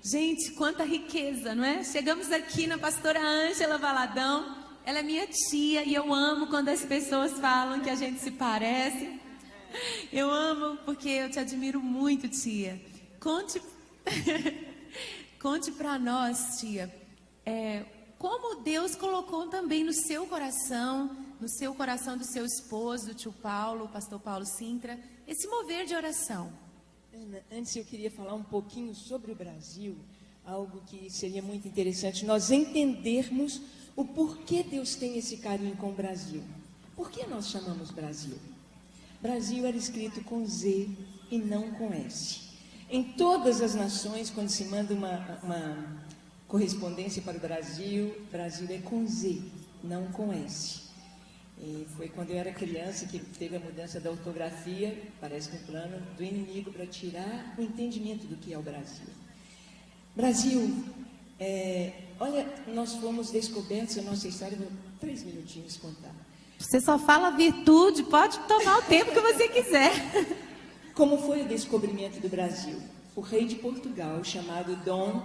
Gente, quanta riqueza, não é? Chegamos aqui na pastora Ângela Valadão. Ela é minha tia e eu amo quando as pessoas falam que a gente se parece. Eu amo porque eu te admiro muito, tia. Conte, conte para nós, tia, como Deus colocou também no seu coração do seu esposo, do tio Paulo, o pastor Paulo Sintra, esse mover de oração. Ana, antes eu queria falar um pouquinho sobre o Brasil, algo que seria muito interessante nós entendermos o porquê Deus tem esse carinho com o Brasil. Por que nós chamamos Brasil? Brasil era escrito com Z e não com S. Em todas as nações, quando se manda uma correspondência para o Brasil, Brasil é com Z, não com S. E foi quando eu era criança que teve a mudança da ortografia, parece que um plano do inimigo para tirar o entendimento do que é o Brasil. Brasil, olha, nós fomos descobertos, a nossa história, vou 3 minutinhos contar. Você só fala virtude, pode tomar o tempo que você quiser. Como foi o descobrimento do Brasil? O rei de Portugal, chamado Dom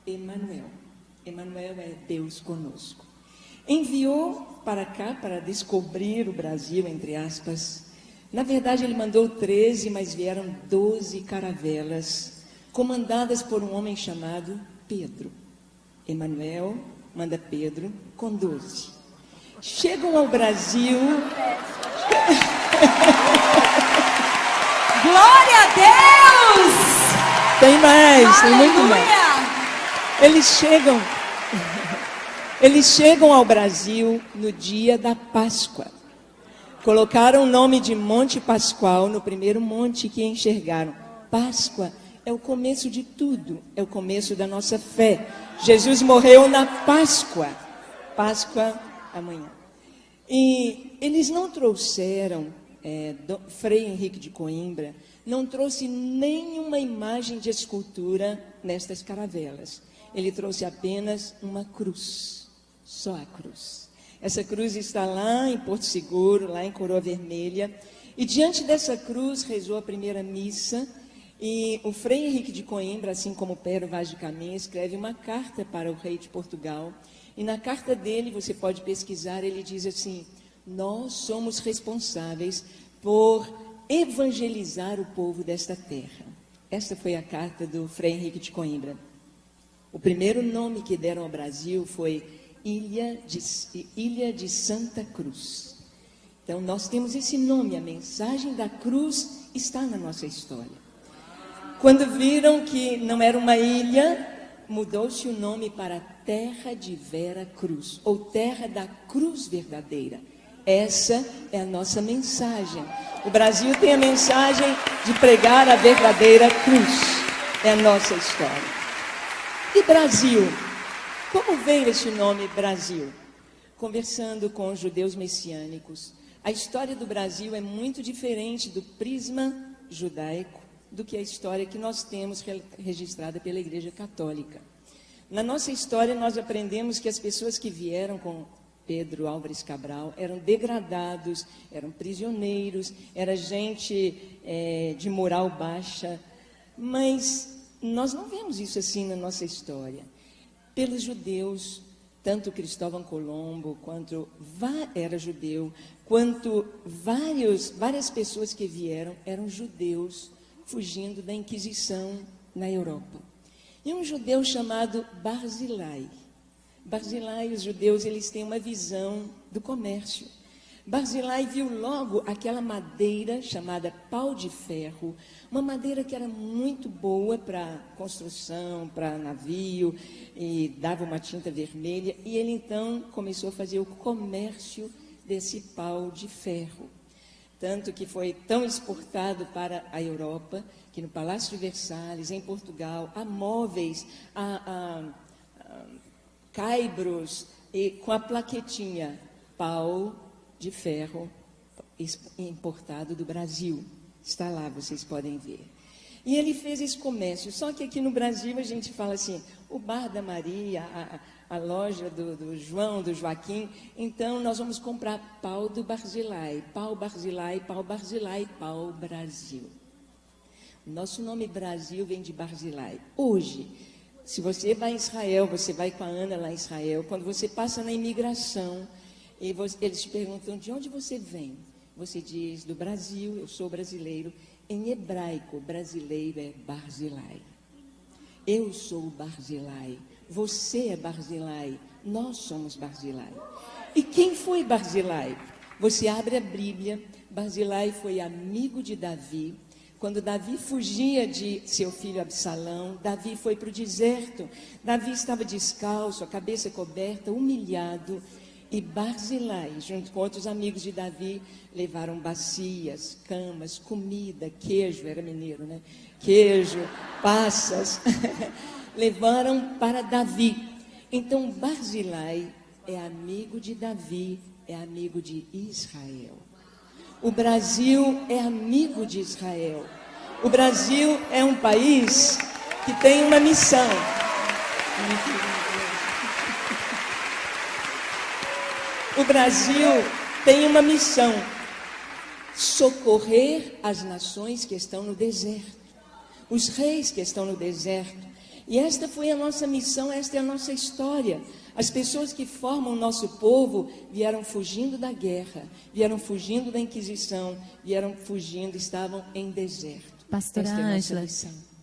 Emanuel. Emanuel é Deus conosco. Enviou para cá para descobrir o Brasil, entre aspas. Na verdade, ele mandou 13, mas vieram 12 caravelas, comandadas por um homem chamado Pedro. Emanuel manda Pedro com 12. Chegam ao Brasil. Glória a Deus! Tem mais, Aleluia! Tem muito mais. Eles chegam ao Brasil no dia da Páscoa. Colocaram o nome de Monte Pascoal no primeiro monte que enxergaram. Páscoa é o começo de tudo, é o começo da nossa fé. Jesus morreu na Páscoa. Páscoa amanhã. E eles não trouxeram, Frei Henrique de Coimbra não trouxe nenhuma imagem de escultura nestas caravelas. Ele trouxe apenas uma cruz, só a cruz. Essa cruz está lá em Porto Seguro, lá em Coroa Vermelha. E diante dessa cruz rezou a primeira missa. E o Frei Henrique de Coimbra, assim como Pero Vaz de Caminha, escreve uma carta para o rei de Portugal. E na carta dele, você pode pesquisar, ele diz assim: nós somos responsáveis por evangelizar o povo desta terra. Esta foi a carta do Frei Henrique de Coimbra. O primeiro nome que deram ao Brasil foi Ilha de Santa Cruz. Então, nós temos esse nome, a mensagem da cruz está na nossa história. Quando viram que não era uma ilha, mudou-se o nome para Terra de Vera Cruz, ou Terra da Cruz Verdadeira. Essa é a nossa mensagem. O Brasil tem a mensagem de pregar a verdadeira cruz. É a nossa história. E Brasil? Como veio esse nome Brasil? Conversando com os judeus messiânicos, a história do Brasil é muito diferente do prisma judaico do que a história que nós temos registrada pela Igreja Católica. Na nossa história, nós aprendemos que as pessoas que vieram com Pedro Álvares Cabral eram degradados, eram prisioneiros, era gente de moral baixa, mas nós não vemos isso assim na nossa história. Pelos judeus, tanto Cristóvão Colombo, quanto era judeu, quanto várias pessoas que vieram eram judeus fugindo da Inquisição na Europa. E um judeu chamado Barzilai. Barzilai, os judeus, eles têm uma visão do comércio. Barzilai viu logo aquela madeira chamada pau de ferro, uma madeira que era muito boa para construção, para navio, e dava uma tinta vermelha, e ele então começou a fazer o comércio desse pau de ferro. Tanto que foi tão exportado para a Europa, que no Palácio de Versalhes, em Portugal, há móveis, há caibros, e com a plaquetinha, pau de ferro importado do Brasil. Está lá, vocês podem ver. E ele fez esse comércio. Só que aqui no Brasil a gente fala assim, o bar da Maria, a loja do João, do Joaquim. Então nós vamos comprar pau do Barzilai, pau Barzilai, pau Barzilai, pau Brasil. O nosso nome Brasil vem de Barzilai. Hoje, Se você vai a Israel, você vai com a Ana lá em Israel, quando você passa na imigração, eles te perguntam de onde você vem. Você diz do Brasil, eu sou brasileiro. Em hebraico, brasileiro é Barzilai. Eu sou Barzilai, você é Barzilai, nós somos Barzilai. E quem foi Barzilai? Você abre a Bíblia, Barzilai foi amigo de Davi. Quando Davi fugia de seu filho Absalão, Davi foi para o deserto. Davi estava descalço, a cabeça coberta, humilhado. E Barzilai, junto com outros amigos de Davi, levaram bacias, camas, comida, queijo, era mineiro, né? Queijo, passas, levaram para Davi. Então Barzilai é amigo de Davi, é amigo de Israel. O Brasil é amigo de Israel. O Brasil é um país que tem uma missão. O Brasil tem uma missão: socorrer as nações que estão no deserto, os reis que estão no deserto. E esta foi a nossa missão, esta é a nossa história. As pessoas que formam o nosso povo vieram fugindo da guerra, vieram fugindo da Inquisição, vieram fugindo, estavam em deserto. Pastora Ângela,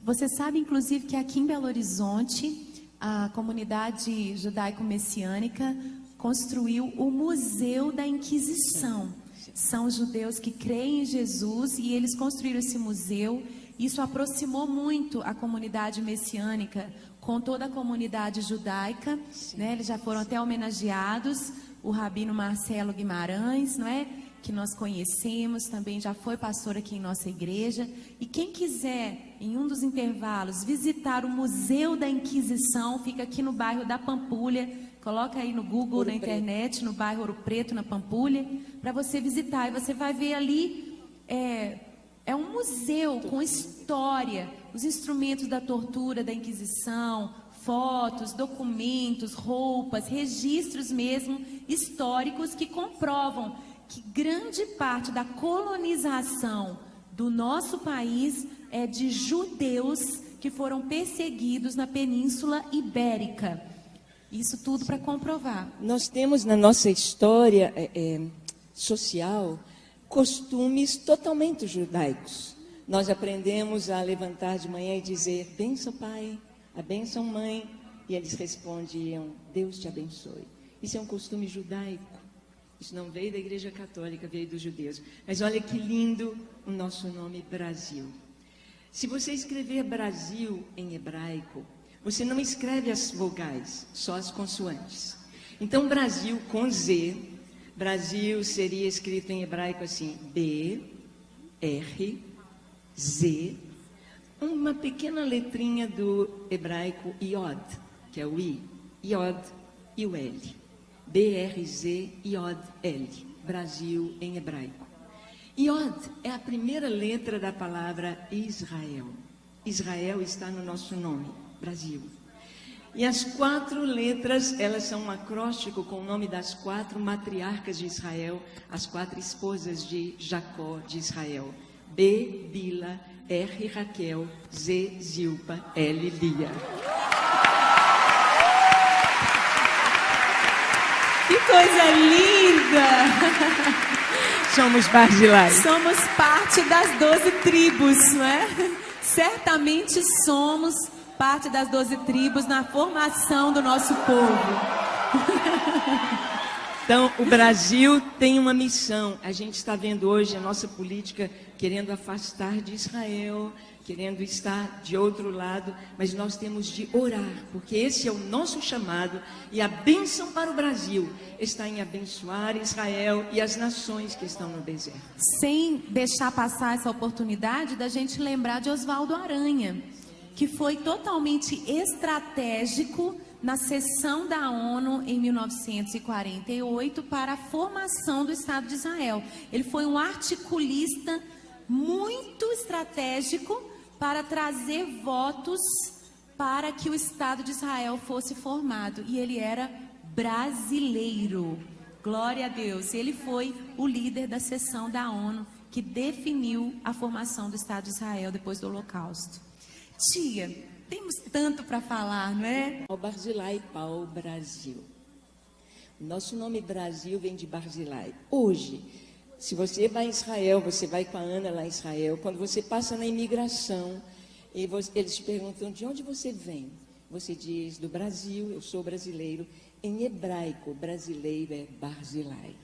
você sabe inclusive que aqui em Belo Horizonte, a comunidade judaico-messiânica construiu o Museu da Inquisição. São judeus que creem em Jesus e eles construíram esse museu. Isso aproximou muito a comunidade messiânica com toda a comunidade judaica, né? Eles já foram até homenageados, o rabino Marcelo Guimarães, não é? Que nós conhecemos, também já foi pastor aqui em nossa igreja. E quem quiser, em um dos intervalos, visitar o Museu da Inquisição, fica aqui no bairro da Pampulha, coloca aí no Google, na internet, no bairro Ouro Preto, na Pampulha, para você visitar. E você vai ver ali, é um museu com história, os instrumentos da tortura, da Inquisição, fotos, documentos, roupas, registros mesmo históricos que comprovam que grande parte da colonização do nosso país é de judeus que foram perseguidos na Península Ibérica. Isso tudo para comprovar. Nós temos na nossa história social costumes totalmente judaicos. Nós aprendemos a levantar de manhã e dizer: benção pai, a benção mãe, e eles respondiam: Deus te abençoe. Isso é um costume judaico. Isso não veio da Igreja Católica, veio dos judeus. Mas olha que lindo o nosso nome, Brasil. Se você escrever Brasil em hebraico, você não escreve as vogais, só as consoantes. Então, Brasil com Z, Brasil seria escrito em hebraico assim: B, R, Z, uma pequena letrinha do hebraico Iod, que é o I, Iod e o L. B-R-Z, Iod, L. Brasil em hebraico. Iod é a primeira letra da palavra Israel. Israel está no nosso nome, Brasil. E as 4 letras, elas são um acróstico com o nome das 4 matriarcas de Israel, as 4 esposas de Jacó de Israel. B, Bila, R, Raquel, Z, Zilpa, L, Lia. Que coisa linda! Somos Barzilai. Somos parte das 12 tribos, não é? Certamente somos parte das 12 tribos na formação do nosso povo. Então, o Brasil tem uma missão. A gente está vendo hoje a nossa política querendo afastar de Israel, querendo estar de outro lado, mas nós temos de orar, porque esse é o nosso chamado, e a bênção para o Brasil está em abençoar Israel e as nações que estão no deserto. Sem deixar passar essa oportunidade da gente lembrar de Oswaldo Aranha, que foi totalmente estratégico na sessão da ONU em 1948 para a formação do Estado de Israel. Ele foi um articulista muito estratégico para trazer votos para que o Estado de Israel fosse formado. E ele era brasileiro. Glória a Deus. Ele foi o líder da sessão da ONU que definiu a formação do Estado de Israel depois do Holocausto. Tia, temos tanto para falar, não é? O Barzilai, pau Brasil. O nosso nome Brasil vem de Barzilai. Hoje, se você vai a Israel, você vai com a Ana lá em Israel, quando você passa na imigração, eles te perguntam de onde você vem. Você diz do Brasil, eu sou brasileiro. Em hebraico, brasileiro é Barzilai.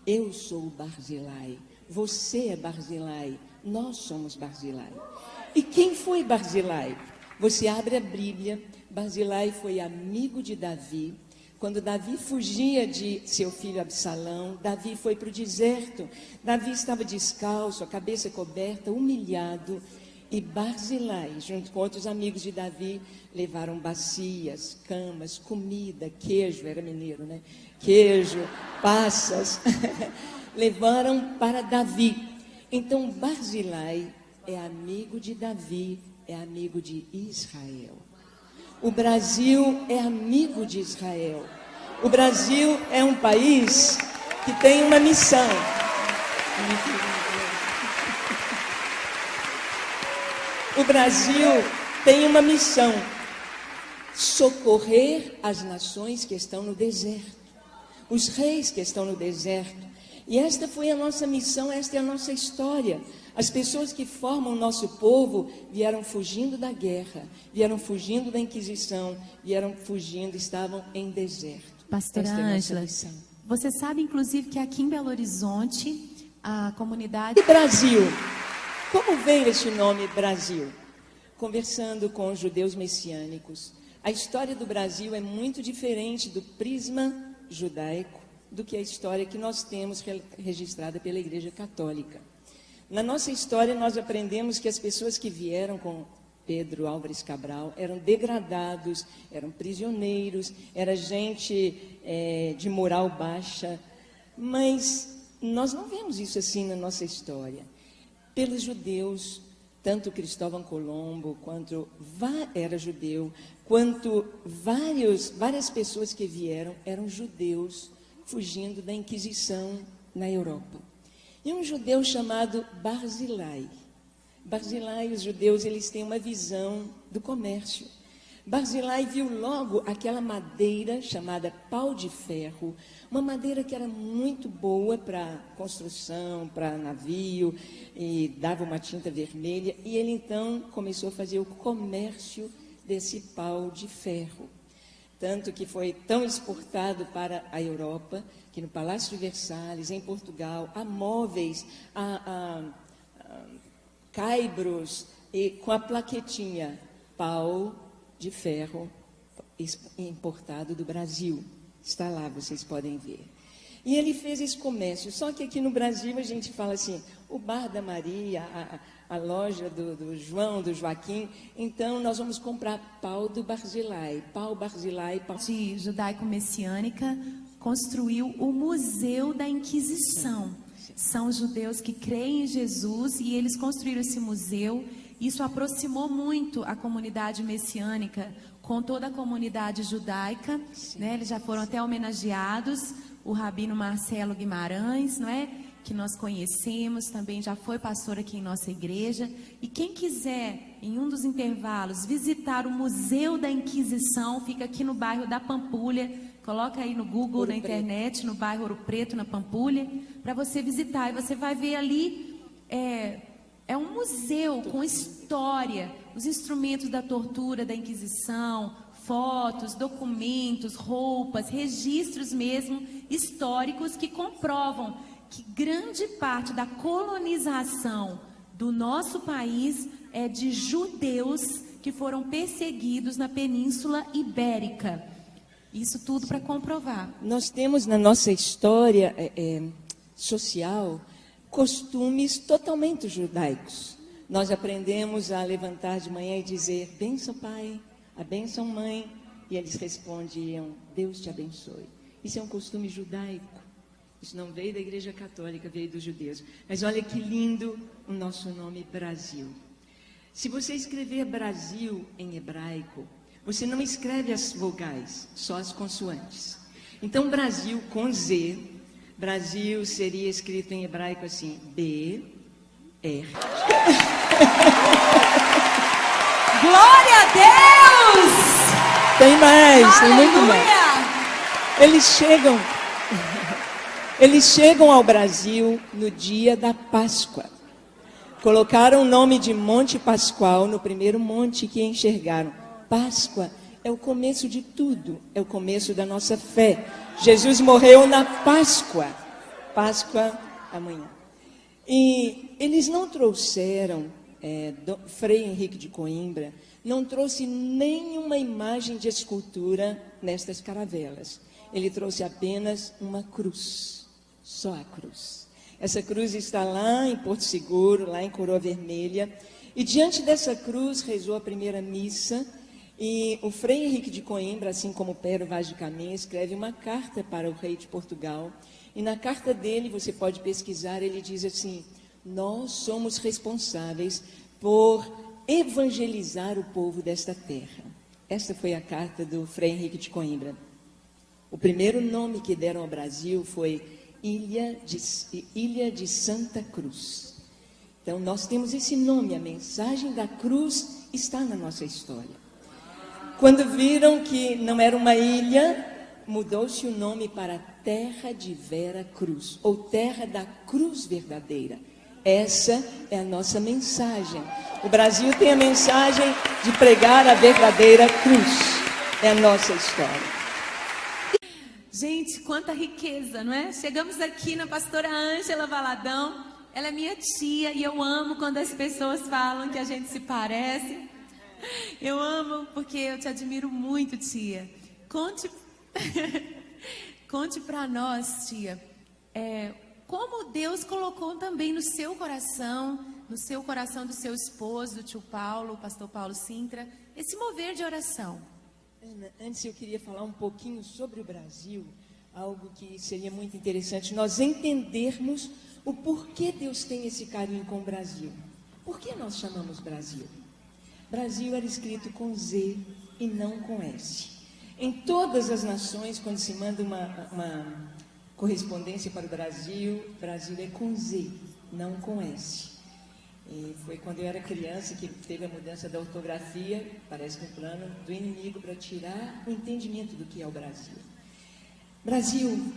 Eu sou Barzilai. Você é Barzilai. Nós somos Barzilai. E quem foi Barzilai? Você abre a Bíblia. Barzilai foi amigo de Davi. Quando Davi fugia de seu filho Absalão, Davi foi para o deserto. Davi estava descalço, a cabeça coberta, humilhado. E Barzilai, junto com outros amigos de Davi, levaram bacias, camas, comida, queijo, era mineiro, né? Queijo, passas, levaram para Davi. Então, Barzilai é amigo de Davi, é amigo de Israel. O Brasil é amigo de Israel. O Brasil é um país que tem uma missão. O Brasil tem uma missão: socorrer as nações que estão no deserto, os reis que estão no deserto. E esta foi a nossa missão, esta é a nossa história. As pessoas que formam o nosso povo vieram fugindo da guerra, vieram fugindo da Inquisição, vieram fugindo, estavam em deserto. Pastora Ângela, você sabe inclusive que aqui em Belo Horizonte, a comunidade... E Brasil? Como veio esse nome Brasil? Conversando com os judeus messiânicos, a história do Brasil é muito diferente do prisma judaico do que a história que nós temos registrada pela Igreja Católica. Na nossa história, nós aprendemos que as pessoas que vieram com Pedro Álvares Cabral eram degradados, eram prisioneiros, era gente de moral baixa, mas nós não vemos isso assim na nossa história. Pelos judeus, tanto Cristóvão Colombo, quanto era judeu, quanto várias pessoas que vieram eram judeus fugindo da Inquisição na Europa. E um judeu chamado Barzilai. Barzilai, os judeus, eles têm uma visão do comércio. Barzilai viu logo aquela madeira chamada pau de ferro, uma madeira que era muito boa para construção, para navio, e dava uma tinta vermelha, e ele então começou a fazer o comércio desse pau de ferro. Tanto que foi tão exportado para a Europa, que no Palácio de Versalhes, em Portugal, há móveis, há caibros, e com a plaquetinha, pau de ferro importado do Brasil. Está lá, vocês podem ver. E ele fez esse comércio, só que aqui no Brasil a gente fala assim, o bar da Maria, a loja do João, do Joaquim, então nós vamos comprar pau do Barzilai, pau Barzilai. Pau... De judaico-messiânica construiu o Museu da Inquisição. São os judeus que creem em Jesus e eles construíram esse museu. Isso aproximou muito a comunidade messiânica com toda a comunidade judaica, né? Eles já foram até homenageados, o rabino Marcelo Guimarães, não é? Que nós conhecemos, também já foi pastor aqui em nossa igreja. E quem quiser, em um dos intervalos, visitar o Museu da Inquisição, fica aqui no bairro da Pampulha, coloca aí no Google, Ouro na internet, Preto. No bairro Ouro Preto, na Pampulha, para você visitar. E você vai ver ali, é um museu com história, os instrumentos da tortura, da Inquisição, fotos, documentos, roupas, registros mesmo históricos que comprovam que grande parte da colonização do nosso país é de judeus que foram perseguidos na Península Ibérica. Isso tudo para comprovar. Nós temos na nossa história social costumes totalmente judaicos. Nós aprendemos a levantar de manhã e dizer, benção pai, a benção mãe, e eles respondiam, Deus te abençoe. Isso é um costume judaico. Isso não veio da Igreja Católica, veio dos judeus. Mas olha que lindo o nosso nome Brasil. Se você escrever Brasil em hebraico, você não escreve as vogais, só as consoantes. Então, Brasil com Z, Brasil seria escrito em hebraico assim, B-R. Glória a Deus! Tem mais, tem muito mais. Aleluia! Eles chegam ao Brasil no dia da Páscoa. Colocaram o nome de Monte Pascoal no primeiro monte que enxergaram. Páscoa é o começo de tudo, é o começo da nossa fé. Jesus morreu na Páscoa. Páscoa amanhã. E eles não trouxeram, Frei Henrique de Coimbra não trouxe nenhuma imagem de escultura nestas caravelas. Ele trouxe apenas uma cruz, só a cruz. Essa cruz está lá em Porto Seguro, lá em Coroa Vermelha. E diante dessa cruz rezou a primeira missa. E o Frei Henrique de Coimbra, assim como Pero Vaz de Caminha, escreve uma carta para o rei de Portugal. E na carta dele, você pode pesquisar, ele diz assim: nós somos responsáveis por evangelizar o povo desta terra. Esta foi a carta do Frei Henrique de Coimbra. O primeiro nome que deram ao Brasil foi Ilha de Santa Cruz. Então, nós temos esse nome, a mensagem da cruz está na nossa história. Quando viram que não era uma ilha, mudou-se o nome para Terra de Vera Cruz, ou Terra da Cruz Verdadeira. Essa é a nossa mensagem. O Brasil tem a mensagem de pregar a verdadeira cruz. É a nossa história. Gente, quanta riqueza, não é? Chegamos aqui na pastora Ângela Valadão. Ela é minha tia e eu amo quando as pessoas falam que a gente se parece. Eu amo porque eu te admiro muito, tia. Conte para nós, tia, como Deus colocou também no seu coração do seu esposo, do tio Paulo, o pastor Paulo Sintra, esse mover de oração. Ana, antes eu queria falar um pouquinho sobre o Brasil, algo que seria muito interessante, nós entendermos o porquê Deus tem esse carinho com o Brasil. Por que nós chamamos Brasil? Brasil era escrito com Z e não com S. Em todas as nações, quando se manda uma correspondência para o Brasil, Brasil é com Z, não com S. E foi quando eu era criança que teve a mudança da ortografia, parece que um plano do inimigo para tirar o entendimento do que é o Brasil. Brasil,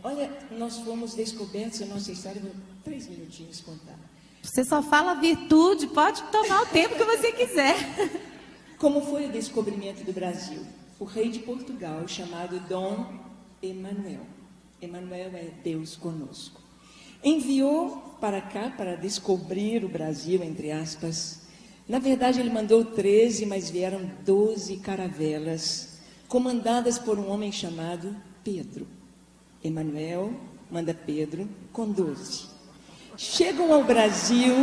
olha, nós fomos descobertos, a nossa história, vou 3 minutinhos contar. Você só fala virtude, pode tomar o tempo que você quiser. Como foi o descobrimento do Brasil? O rei de Portugal, chamado Dom Emanuel. Emanuel é Deus conosco. Enviou para cá para descobrir o Brasil, entre aspas. Na verdade, ele mandou 13, mas vieram 12 caravelas, comandadas por um homem chamado Pedro. Emanuel manda Pedro com 12. Chegam ao Brasil